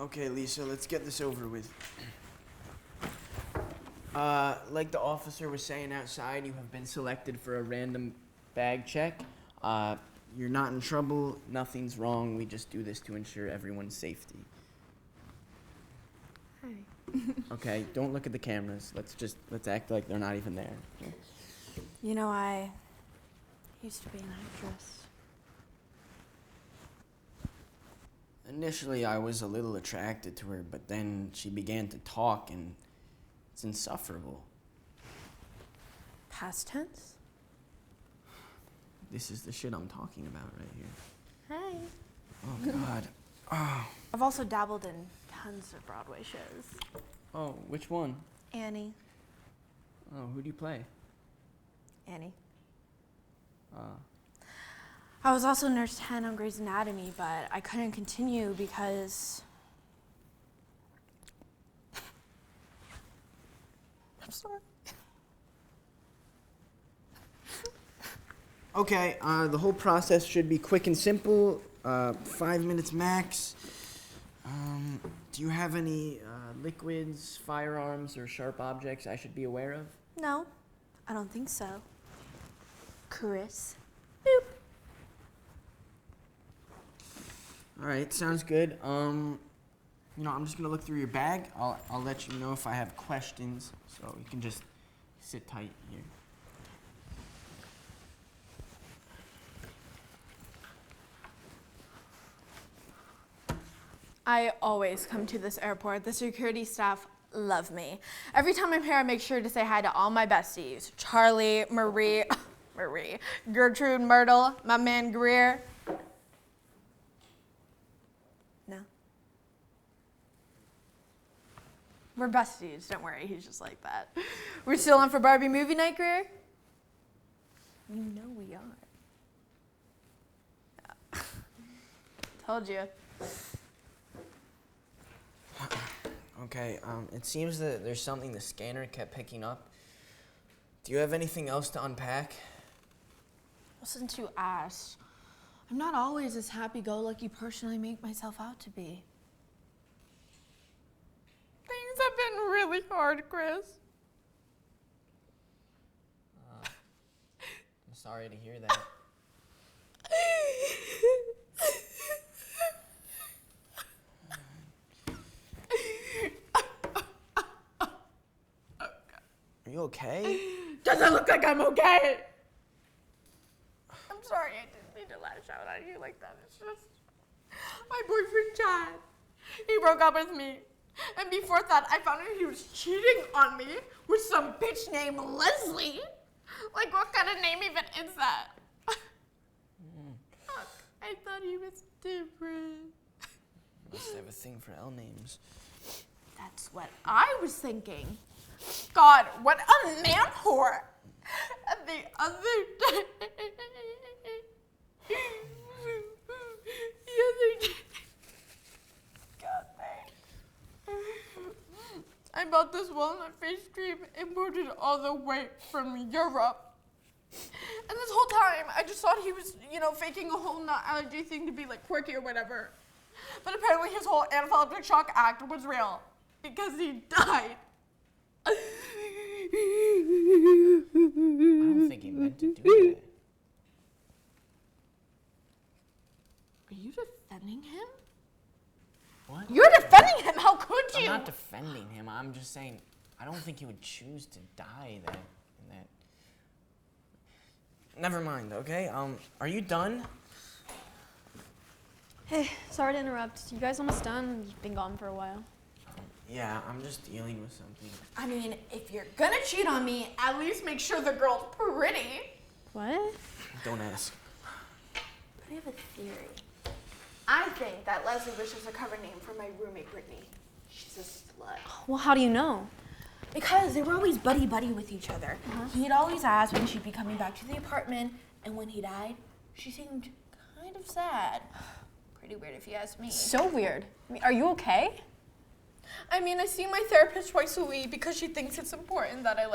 Okay, Lisa, let's get this over with. Like the officer was saying outside, you have been selected for a random bag check. You're not in trouble, nothing's wrong. We just do this to ensure everyone's safety. Hi. Okay, don't look at the cameras. Let's act like they're not even there. Okay? You know, I used to be an actress. Initially, I was a little attracted to her, but then she began to talk, and it's insufferable. Past tense? This is the shit I'm talking about right here. Hi. Oh, God. Oh. I've also dabbled in tons of Broadway shows. Oh, which one? Annie. Oh, who do you play? Annie. I was also Nurse 10 on Grey's Anatomy, but I couldn't continue because... I'm sorry. Okay, the whole process should be quick and simple, 5 minutes max. Do you have any liquids, firearms, or sharp objects I should be aware of? No, I don't think so. Chris. Boop. All right, sounds good. I'm just gonna look through your bag. I'll let you know if I have questions, so you can just sit tight here. I always come to this airport. The security staff love me. Every time I'm here, I make sure to say hi to all my besties. Charlie, Marie, Gertrude, Myrtle, my man Greer. No. We're besties, don't worry, he's just like that. We're still on for Barbie movie night, Greer? You know we are. Yeah. Told you. Okay, it seems that there's something the scanner kept picking up. Do you have anything else to unpack? Well, since you asked, I'm not always as happy-go-lucky person I make myself out to be. Things have been really hard, Chris. I'm sorry to hear that. Are you okay? Does it look like I'm okay? I'm sorry, I didn't mean to lash out at you like that. It's just my boyfriend Chad. He broke up with me. And before that, I found out he was cheating on me with some bitch named Leslie. Like, what kind of name even is that? Fuck, I thought he was different. Must have a thing for L names. That's what I was thinking. God, what a man whore. And the other day, God, I bought this walnut face cream imported all the way from Europe. And this whole time, I just thought he was, faking a whole nut allergy thing to be like quirky or whatever. But apparently his whole anaphylactic shock act was real because he died. I don't think he meant to do that. Are you defending him? What? You're defending him! How could you? I'm not defending him. I'm just saying I don't think he would choose to die in that. Never mind, okay? Are you done? Hey, sorry to interrupt. You guys almost done? You've been gone for a while. Yeah, I'm just dealing with something. I mean, if you're gonna cheat on me, at least make sure the girl's pretty. What? Don't ask. I have a theory. I think that Leslie was just a cover name for my roommate, Brittany. She's a slut. Well, how do you know? Because they were always buddy-buddy with each other. He'd always ask when she'd be coming back to the apartment, and when he died, she seemed kind of sad. Pretty weird if you ask me. So weird. I mean, are you okay? I mean, I see my therapist twice a week because she thinks it's important that I,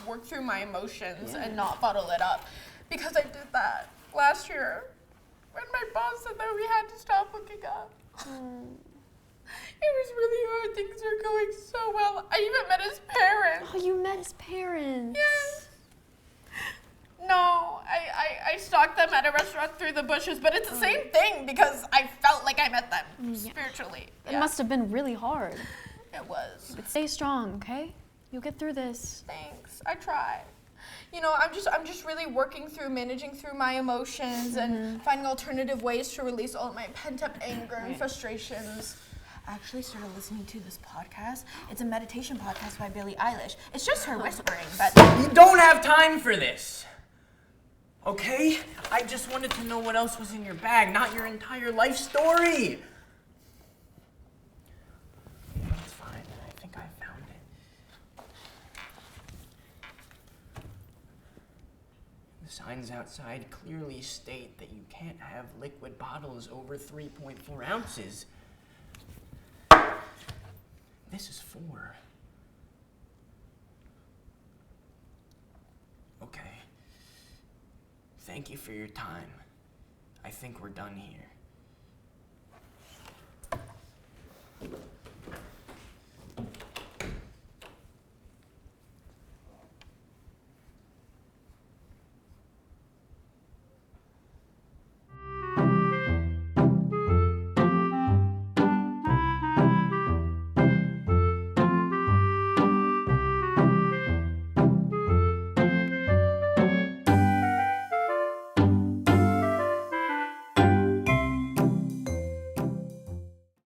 work through my emotions and not bottle it up. Because I did that last year when my boss said that we had to stop hooking up. It was really hard. Things were going so well. I even met his parents. Oh, you met his parents. Yes. No, I stalked them at a restaurant through the bushes, but it's the same thing because I felt like I met them spiritually. It must have been really hard. It was. But stay strong, okay? You'll get through this. Thanks. I tried. You know, I'm just really working through managing through my emotions and finding alternative ways to release all of my pent-up anger and frustrations. I actually started listening to this podcast. It's a meditation podcast by Billie Eilish. It's just her whispering, but You don't have time for this. Okay? I just wanted to know what else was in your bag, not your entire life story. It's fine. I think I found it. The signs outside clearly state that you can't have liquid bottles over 3.4 ounces. This is 4. Okay. Thank you for your time. I think we're done here.